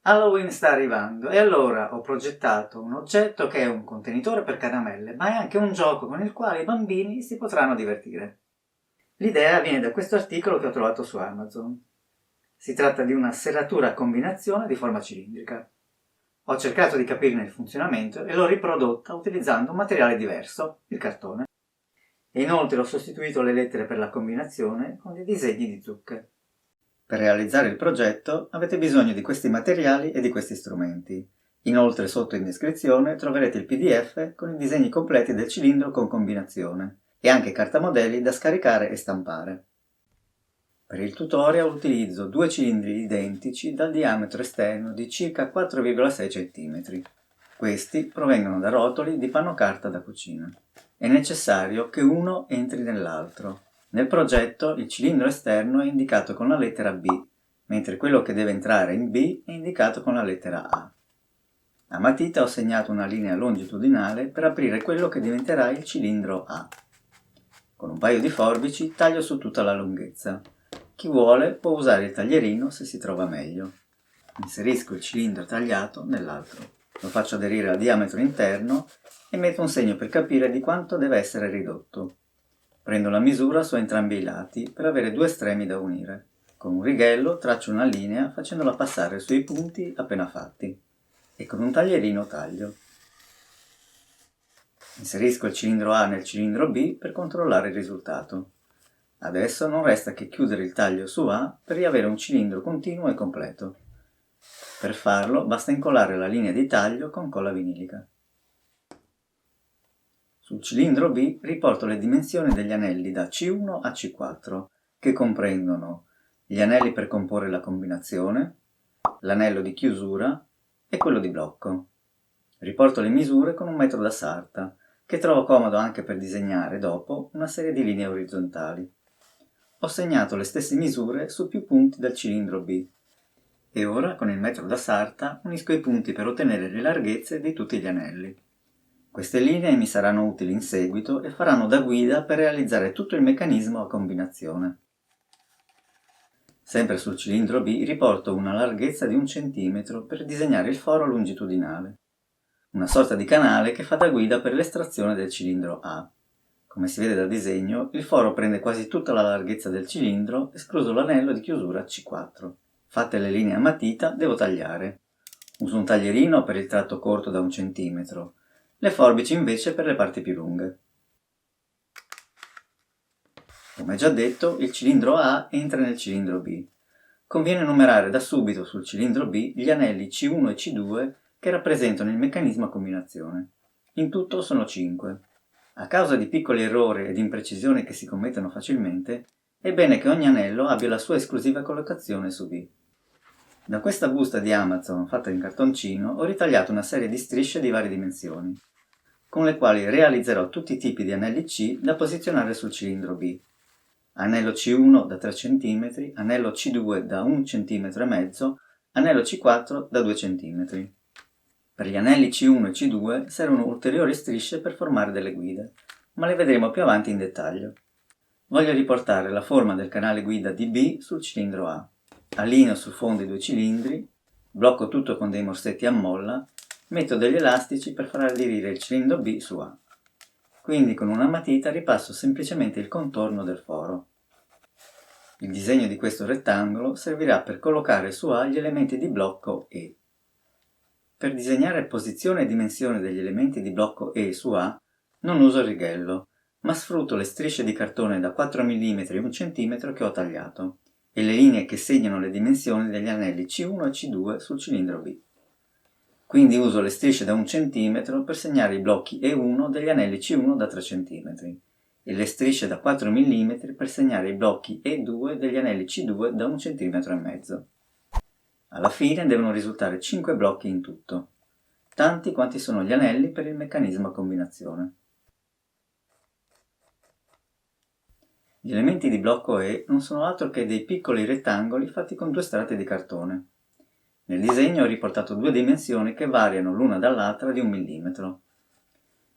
Halloween sta arrivando e allora ho progettato un oggetto che è un contenitore per caramelle, ma è anche un gioco con il quale i bambini si potranno divertire. L'idea viene da questo articolo che ho trovato su Amazon. Si tratta di una serratura a combinazione di forma cilindrica. Ho cercato di capirne il funzionamento e l'ho riprodotta utilizzando un materiale diverso, il cartone. E inoltre ho sostituito le lettere per la combinazione con dei disegni di zucche. Per realizzare il progetto avete bisogno di questi materiali e di questi strumenti. Inoltre sotto in descrizione troverete il PDF con i disegni completi del cilindro con combinazione e anche cartamodelli da scaricare e stampare. Per il tutorial utilizzo due cilindri identici dal diametro esterno di circa 4,6 cm. Questi provengono da rotoli di panno carta da cucina. È necessario che uno entri nell'altro. Nel progetto il cilindro esterno è indicato con la lettera B, mentre quello che deve entrare in B è indicato con la lettera A. A matita ho segnato una linea longitudinale per aprire quello che diventerà il cilindro A. Con un paio di forbici taglio su tutta la lunghezza. Chi vuole può usare il taglierino se si trova meglio. Inserisco il cilindro tagliato nell'altro. Lo faccio aderire al diametro interno e metto un segno per capire di quanto deve essere ridotto. Prendo la misura su entrambi i lati per avere due estremi da unire. Con un righello traccio una linea facendola passare sui punti appena fatti e con un taglierino taglio. Inserisco il cilindro A nel cilindro B per controllare il risultato. Adesso non resta che chiudere il taglio su A per riavere un cilindro continuo e completo. Per farlo basta incollare la linea di taglio con colla vinilica. Sul cilindro B riporto le dimensioni degli anelli da C1 a C4, che comprendono gli anelli per comporre la combinazione, l'anello di chiusura e quello di blocco. Riporto le misure con un metro da sarta, che trovo comodo anche per disegnare dopo una serie di linee orizzontali. Ho segnato le stesse misure su più punti del cilindro B e ora con il metro da sarta unisco i punti per ottenere le larghezze di tutti gli anelli. Queste linee mi saranno utili in seguito e faranno da guida per realizzare tutto il meccanismo a combinazione. Sempre sul cilindro B riporto una larghezza di 1 cm per disegnare il foro longitudinale, una sorta di canale che fa da guida per l'estrazione del cilindro A. Come si vede dal disegno, il foro prende quasi tutta la larghezza del cilindro, escluso l'anello di chiusura C4. Fatte le linee a matita, devo tagliare. Uso un taglierino per il tratto corto da 1 cm, le forbici invece per le parti più lunghe. Come già detto, il cilindro A entra nel cilindro B. Conviene numerare da subito sul cilindro B gli anelli C1 e C2 che rappresentano il meccanismo a combinazione. In tutto sono 5. A causa di piccoli errori ed imprecisioni che si commettono facilmente, è bene che ogni anello abbia la sua esclusiva collocazione su B. Da questa busta di Amazon fatta in cartoncino ho ritagliato una serie di strisce di varie dimensioni, con le quali realizzerò tutti i tipi di anelli C da posizionare sul cilindro B. Anello C1 da 3 cm, anello C2 da 1 cm e mezzo, anello C4 da 2 cm. Per gli anelli C1 e C2 servono ulteriori strisce per formare delle guide, ma le vedremo più avanti in dettaglio. Voglio riportare la forma del canale guida di B sul cilindro A. Allineo sul fondo i due cilindri, blocco tutto con dei morsetti a molla, metto degli elastici per far aderire il cilindro B su A. Quindi con una matita ripasso semplicemente il contorno del foro. Il disegno di questo rettangolo servirà per collocare su A gli elementi di blocco E. Per disegnare posizione e dimensione degli elementi di blocco E su A non uso il righello, ma sfrutto le strisce di cartone da 4 mm e 1 cm che ho tagliato e le linee che segnano le dimensioni degli anelli C1 e C2 sul cilindro B. Quindi uso le strisce da 1 cm per segnare i blocchi E1 degli anelli C1 da 3 cm e le strisce da 4 mm per segnare i blocchi E2 degli anelli C2 da 1 cm e mezzo. Alla fine devono risultare 5 blocchi in tutto, tanti quanti sono gli anelli per il meccanismo a combinazione. Gli elementi di blocco E non sono altro che dei piccoli rettangoli fatti con due strati di cartone. Nel disegno ho riportato due dimensioni che variano l'una dall'altra di 1 mm.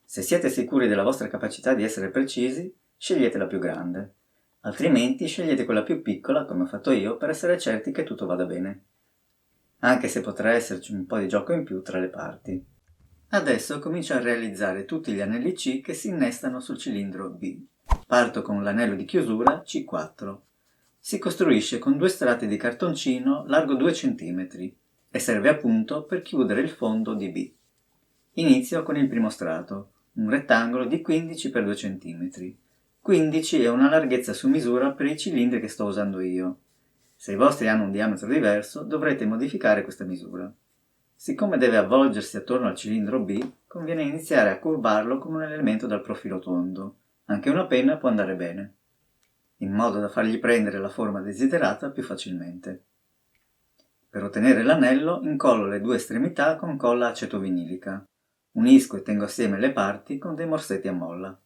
Se siete sicuri della vostra capacità di essere precisi, scegliete la più grande, altrimenti scegliete quella più piccola, come ho fatto io, per essere certi che tutto vada bene. anche se potrà esserci un po' di gioco in più tra le parti. Adesso comincio a realizzare tutti gli anelli C che si innestano sul cilindro B. Parto con l'anello di chiusura C4. Si costruisce con 2 strati di cartoncino largo 2 cm e serve appunto per chiudere il fondo di B. Inizio con il primo strato, un rettangolo di 15 x 2 cm. 15 è una larghezza su misura per i cilindri che sto usando io. Se i vostri hanno un diametro diverso, dovrete modificare questa misura. Siccome deve avvolgersi attorno al cilindro B, conviene iniziare a curvarlo con un elemento dal profilo tondo. Anche una penna può andare bene, in modo da fargli prendere la forma desiderata più facilmente. Per ottenere l'anello incollo le 2 estremità con colla acetovinilica. Unisco e tengo assieme le parti con dei morsetti a molla.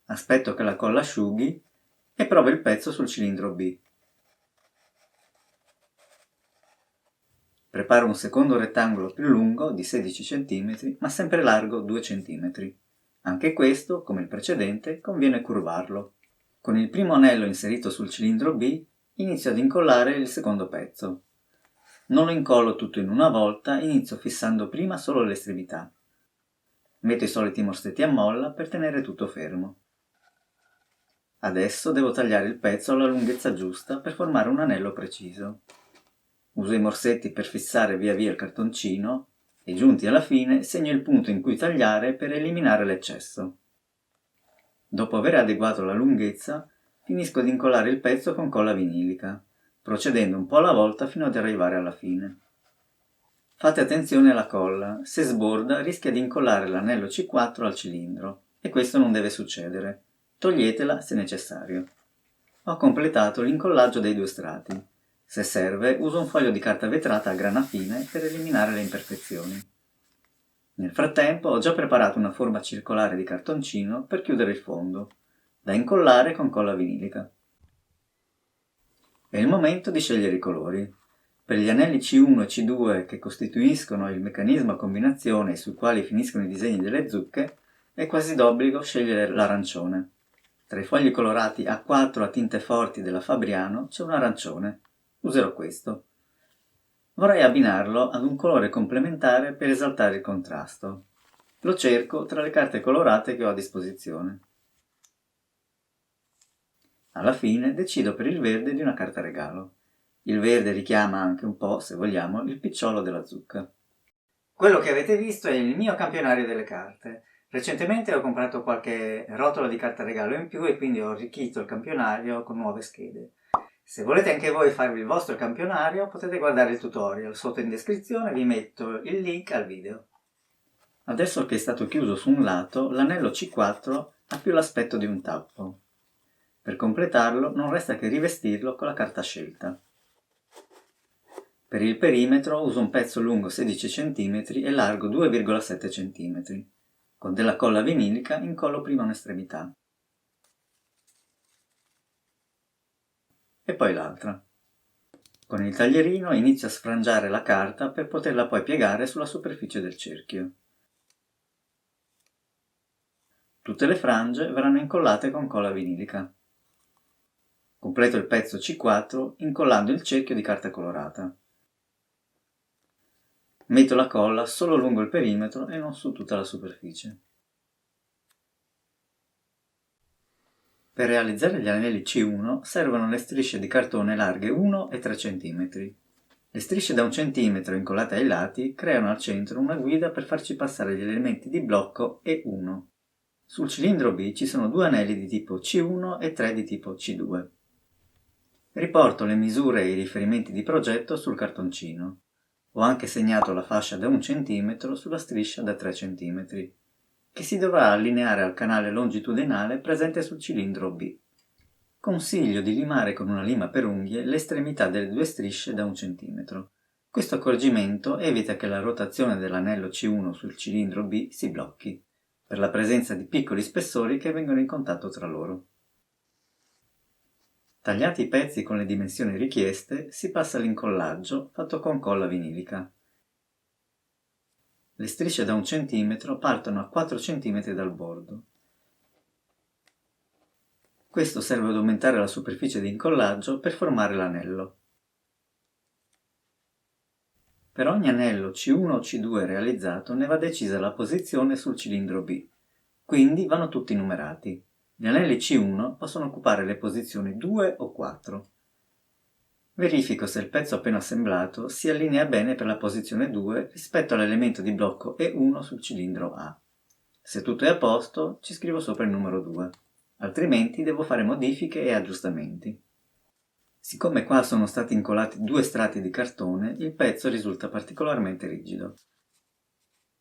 Aspetto che la colla asciughi e provo il pezzo sul cilindro B. Preparo un secondo rettangolo più lungo di 16 cm, ma sempre largo 2 cm. Anche questo, come il precedente, conviene curvarlo. Con il primo anello inserito sul cilindro B, inizio ad incollare il secondo pezzo. Non lo incollo tutto in una volta, inizio fissando prima solo le estremità. Metto i soliti morsetti a molla per tenere tutto fermo. Adesso devo tagliare il pezzo alla lunghezza giusta per formare un anello preciso. Uso i morsetti per fissare via via il cartoncino e, giunti alla fine, segno il punto in cui tagliare per eliminare l'eccesso. Dopo aver adeguato la lunghezza, finisco di incollare il pezzo con colla vinilica, procedendo un po' alla volta fino ad arrivare alla fine. Fate attenzione alla colla, se sborda rischia di incollare l'anello C4 al cilindro e questo non deve succedere. Toglietela se necessario. Ho completato l'incollaggio dei 2 strati. Se serve, uso un foglio di carta vetrata a grana fine per eliminare le imperfezioni. Nel frattempo ho già preparato una forma circolare di cartoncino per chiudere il fondo, da incollare con colla vinilica. È il momento di scegliere i colori. Per gli anelli C1 e C2 che costituiscono il meccanismo a combinazione sui quali finiscono i disegni delle zucche, è quasi d'obbligo scegliere l'arancione. Tra i fogli colorati A4 a tinte forti della Fabriano c'è un arancione. Userò questo. Vorrei abbinarlo ad un colore complementare per esaltare il contrasto. Lo cerco tra le carte colorate che ho a disposizione. Alla fine decido per il verde di una carta regalo. Il verde richiama anche un po', se vogliamo, il picciolo della zucca. Quello che avete visto è il mio campionario delle carte. Recentemente ho comprato qualche rotola di carta regalo in più e quindi ho arricchito il campionario con nuove schede. Se volete anche voi farvi il vostro campionario, potete guardare il tutorial. Sotto in descrizione vi metto il link al video. Adesso che è stato chiuso su un lato, l'anello C4 ha più l'aspetto di un tappo. Per completarlo non resta che rivestirlo con la carta scelta. Per il perimetro uso un pezzo lungo 16 cm e largo 2,7 cm. Con della colla vinilica incollo prima un'estremità e poi l'altra. Con il taglierino inizio a sfrangiare la carta per poterla poi piegare sulla superficie del cerchio. Tutte le frange verranno incollate con colla vinilica. Completo il pezzo C4 incollando il cerchio di carta colorata. Metto la colla solo lungo il perimetro e non su tutta la superficie. Per realizzare gli anelli C1 servono le strisce di cartone larghe 1 e 3 cm. Le strisce da 1 cm incollate ai lati creano al centro una guida per farci passare gli elementi di blocco E1. Sul cilindro B ci sono 2 anelli di tipo C1 e 3 di tipo C2. Riporto le misure e i riferimenti di progetto sul cartoncino. Ho anche segnato la fascia da 1 cm sulla striscia da 3 cm, che si dovrà allineare al canale longitudinale presente sul cilindro B. Consiglio di limare con una lima per unghie le estremità delle 2 strisce da 1 cm. Questo accorgimento evita che la rotazione dell'anello C1 sul cilindro B si blocchi, per la presenza di piccoli spessori che vengono in contatto tra loro. Tagliati i pezzi con le dimensioni richieste, si passa all'incollaggio fatto con colla vinilica. Le strisce da 1 cm partono a 4 cm dal bordo. Questo serve ad aumentare la superficie di incollaggio per formare l'anello. Per ogni anello C1 o C2 realizzato ne va decisa la posizione sul cilindro B, quindi vanno tutti numerati. Gli anelli C1 possono occupare le posizioni 2 o 4. Verifico se il pezzo appena assemblato si allinea bene per la posizione 2 rispetto all'elemento di blocco E1 sul cilindro A. Se tutto è a posto, ci scrivo sopra il numero 2, altrimenti devo fare modifiche e aggiustamenti. Siccome qua sono stati incollati 2 strati di cartone, il pezzo risulta particolarmente rigido.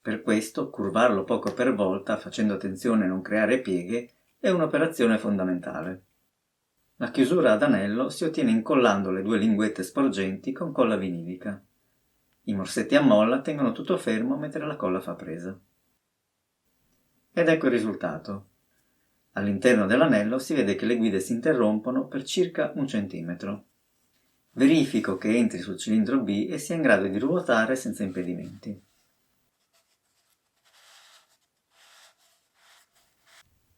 Per questo, curvarlo poco per volta, facendo attenzione a non creare pieghe, è un'operazione fondamentale. La chiusura ad anello si ottiene incollando le 2 linguette sporgenti con colla vinilica. I morsetti a molla tengono tutto fermo mentre la colla fa presa. Ed ecco il risultato. All'interno dell'anello si vede che le guide si interrompono per circa 1 centimetro. Verifico che entri sul cilindro B e sia in grado di ruotare senza impedimenti.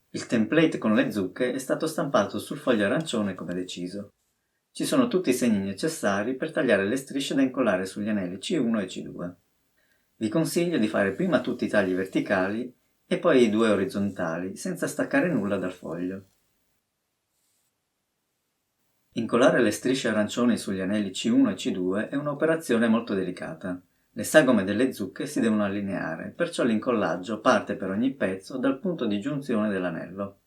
Il template con le zucche è stato stampato sul foglio arancione come deciso. Ci sono tutti i segni necessari per tagliare le strisce da incollare sugli anelli C1 e C2. Vi consiglio di fare prima tutti i tagli verticali e poi i 2 orizzontali, senza staccare nulla dal foglio. Incollare le strisce arancioni sugli anelli C1 e C2 è un'operazione molto delicata. Le sagome delle zucche si devono allineare, perciò l'incollaggio parte per ogni pezzo dal punto di giunzione dell'anello.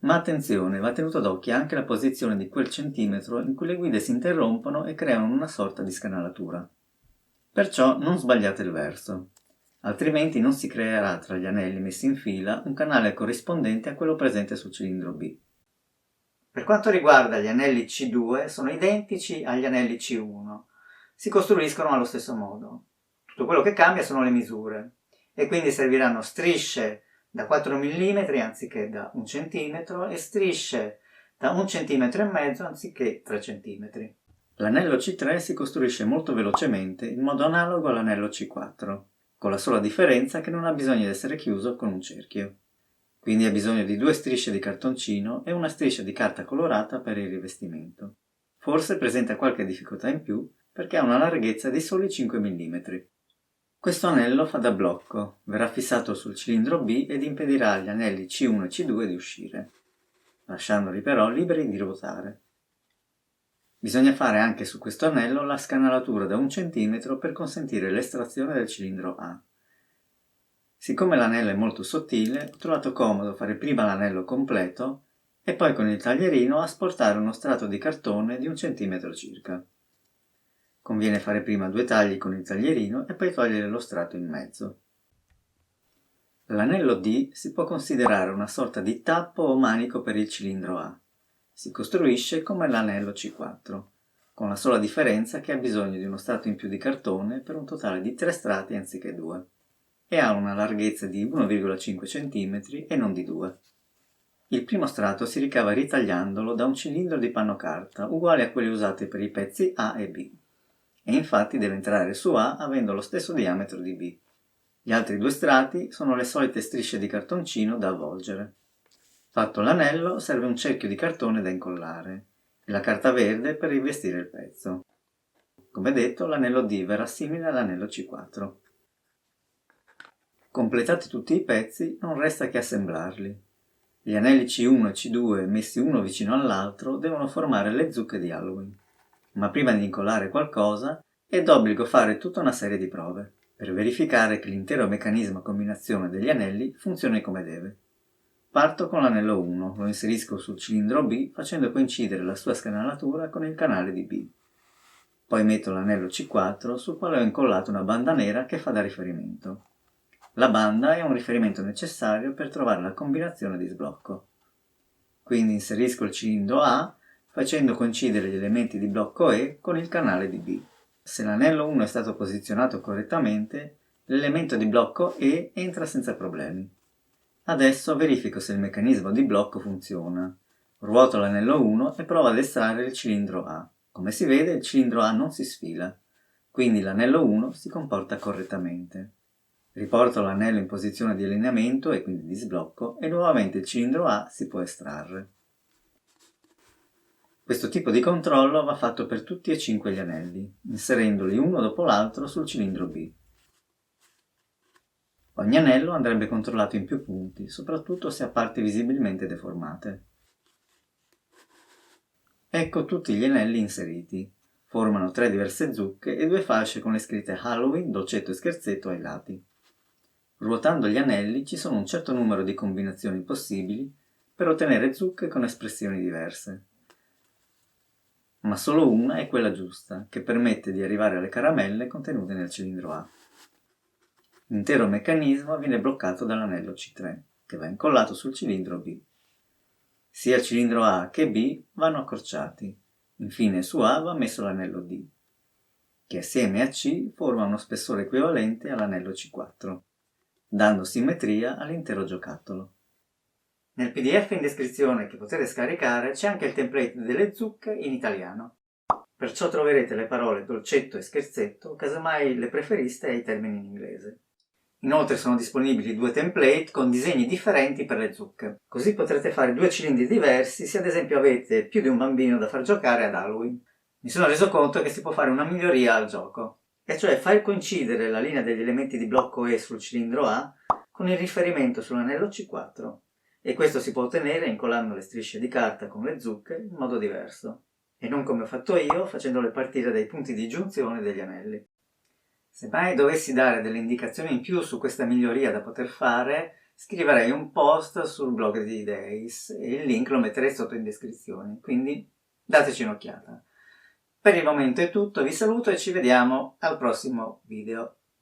Ma attenzione, va tenuto d'occhio anche la posizione di quel centimetro in cui le guide si interrompono e creano una sorta di scanalatura. Perciò non sbagliate il verso, altrimenti non si creerà tra gli anelli messi in fila un canale corrispondente a quello presente sul cilindro B. Per quanto riguarda gli anelli C2, sono identici agli anelli C1. Si costruiscono allo stesso modo. Tutto quello che cambia sono le misure e quindi serviranno strisce da 4 mm anziché da 1 cm e strisce da 1 cm e mezzo anziché 3 cm. L'anello C3 si costruisce molto velocemente in modo analogo all'anello C4, con la sola differenza che non ha bisogno di essere chiuso con un cerchio. Quindi ha bisogno di 2 strisce di cartoncino e una striscia di carta colorata per il rivestimento. Forse presenta qualche difficoltà in più perché ha una larghezza di soli 5 mm. Questo anello fa da blocco, verrà fissato sul cilindro B ed impedirà agli anelli C1 e C2 di uscire, lasciandoli però liberi di ruotare. Bisogna fare anche su questo anello la scanalatura da 1 cm per consentire l'estrazione del cilindro A. Siccome l'anello è molto sottile, ho trovato comodo fare prima l'anello completo e poi con il taglierino asportare uno strato di cartone di 1 cm circa. Conviene fare prima 2 tagli con il taglierino e poi togliere lo strato in mezzo. L'anello D si può considerare una sorta di tappo o manico per il cilindro A. Si costruisce come l'anello C4, con la sola differenza che ha bisogno di uno strato in più di cartone per un totale di 3 strati anziché 2. E ha una larghezza di 1,5 cm e non di 2. Il primo strato si ricava ritagliandolo da un cilindro di panno carta uguale a quelli usati per i pezzi A e B, e infatti deve entrare su A avendo lo stesso diametro di B. Gli altri 2 strati sono le solite strisce di cartoncino da avvolgere. Fatto l'anello serve un cerchio di cartone da incollare e la carta verde per rivestire il pezzo. Come detto, l'anello D verrà simile all'anello C4. Completati tutti i pezzi, non resta che assemblarli. Gli anelli C1 e C2 messi uno vicino all'altro devono formare le zucche di Halloween. Ma prima di incollare qualcosa è d'obbligo fare tutta una serie di prove per verificare che l'intero meccanismo a combinazione degli anelli funzioni come deve. Parto con l'anello 1, lo inserisco sul cilindro B facendo coincidere la sua scanalatura con il canale di B. Poi metto l'anello C4 sul quale ho incollato una banda nera che fa da riferimento. La banda è un riferimento necessario per trovare la combinazione di sblocco. Quindi inserisco il cilindro A facendo coincidere gli elementi di blocco E con il canale di B. Se l'anello 1 è stato posizionato correttamente, l'elemento di blocco E entra senza problemi. Adesso verifico se il meccanismo di blocco funziona. Ruoto l'anello 1 e provo ad estrarre il cilindro A. Come si vede, il cilindro A non si sfila, quindi l'anello 1 si comporta correttamente. Riporto l'anello in posizione di allineamento e quindi di sblocco e nuovamente il cilindro A si può estrarre. Questo tipo di controllo va fatto per tutti e 5 gli anelli, inserendoli uno dopo l'altro sul cilindro B. Ogni anello andrebbe controllato in più punti, soprattutto se ha parti visibilmente deformate. Ecco tutti gli anelli inseriti. Formano 3 diverse zucche e 2 fasce con le scritte Halloween, dolcetto e scherzetto ai lati. Ruotando gli anelli ci sono un certo numero di combinazioni possibili per ottenere zucche con espressioni diverse. Ma solo una è quella giusta, che permette di arrivare alle caramelle contenute nel cilindro A. L'intero meccanismo viene bloccato dall'anello C3, che va incollato sul cilindro B. Sia il cilindro A che B vanno accorciati. Infine su A va messo l'anello D, che assieme a C forma uno spessore equivalente all'anello C4, dando simmetria all'intero giocattolo. Nel PDF in descrizione che potete scaricare c'è anche il template delle zucche in italiano. Perciò troverete le parole dolcetto e scherzetto, casomai le preferiste ai termini in inglese. Inoltre sono disponibili 2 template con disegni differenti per le zucche, così potrete fare 2 cilindri diversi se ad esempio avete più di un bambino da far giocare ad Halloween. Mi sono reso conto che si può fare una miglioria al gioco, e cioè far coincidere la linea degli elementi di blocco E sul cilindro A con il riferimento sull'anello C4, e questo si può ottenere incollando le strisce di carta con le zucche in modo diverso, e non come ho fatto io facendole partire dai punti di giunzione degli anelli. Se mai dovessi dare delle indicazioni in più su questa miglioria da poter fare, scriverei un post sul blog di Days e il link lo metterei sotto in descrizione, quindi dateci un'occhiata. Per il momento è tutto, vi saluto e ci vediamo al prossimo video.